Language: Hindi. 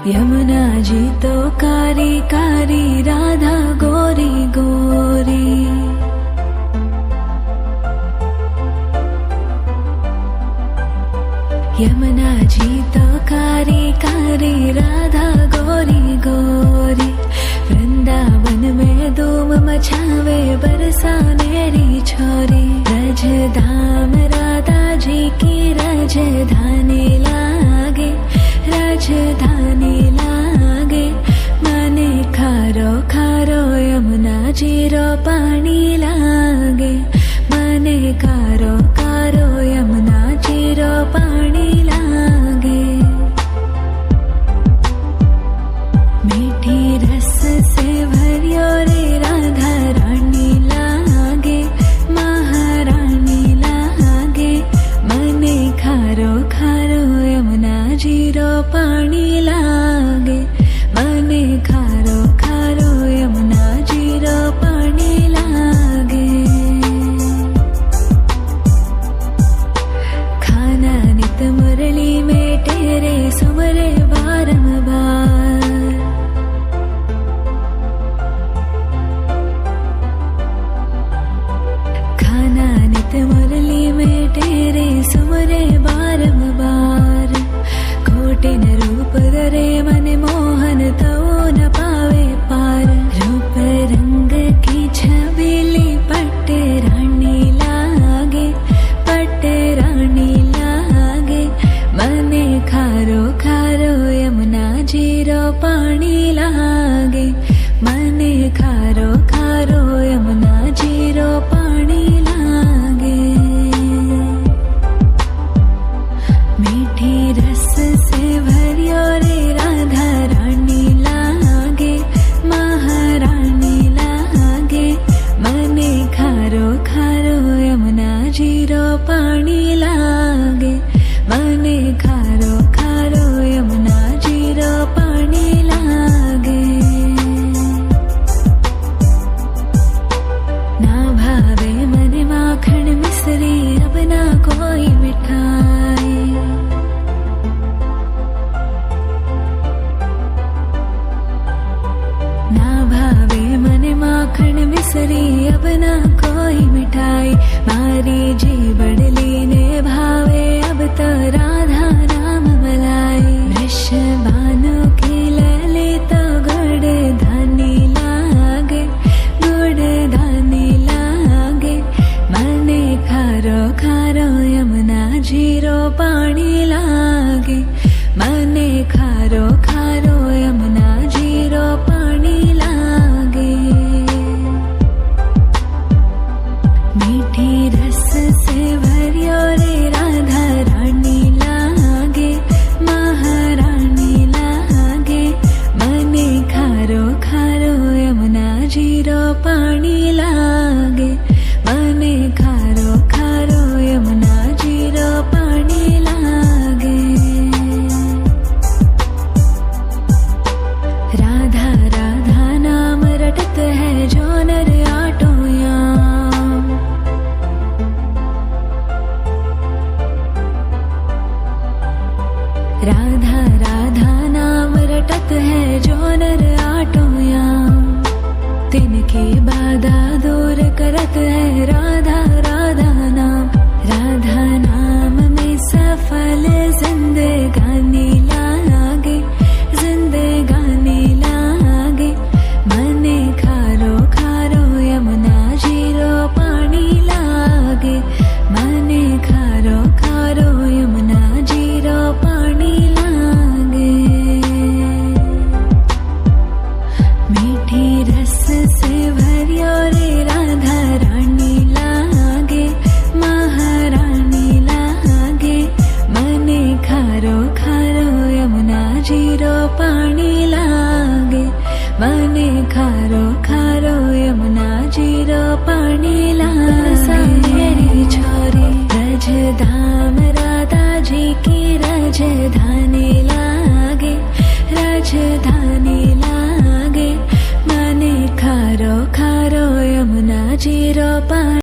यमुना जी तो कारी कारी, राधा गोरी गोरी। यमुना जी तो कारी कारी, राधा गोरी गोरी। वृंदावन में धूम मचावे, बरसानेरी छोरी। रजधाम राधा जी की राजधानी लागे, राजधानी लागे। मने खारो खारो यमुना जी रो पानी लागे। मने खारो खारो यमुना जी रो पानी लागे। मीठी रस से भरियो रे राधा रानी लागे, महारानी लागे। मने खारो खारो यमुना जी रो पानी लागे। मने खारो खारो यमुना जी रो पानी लागे। खाना नित मुरली में तेरे सुमरे बारंबार। खाना नित मुरली में तेरे सुमरे बारंबार। कोटिन रूप धरे मन मोहन तो न पावे पार। रूप रंग की छबीली पट्टे रानी लागे, पट्टे रानी लागे। मने खारो खारो यमुना जी रो पानी लागे। मने खारो खारो यमुना जी रो पानी लागे। मीठी रस से भरियो रे राधा रानी लागे, महारानी लागे। मने खारो खारो यमुना जी रो पानी लागे। मने खारो खारो यमुना जी रो पानी लागे। ना भावे मने माखन मिश्री, अब ना कोई मिठाई। ना भावे मने माखन मिश्री, अब ना कोई मिठाई। मारी जी बड़ली ने भावे, अब तो राधा नाम मलाई। वृषभ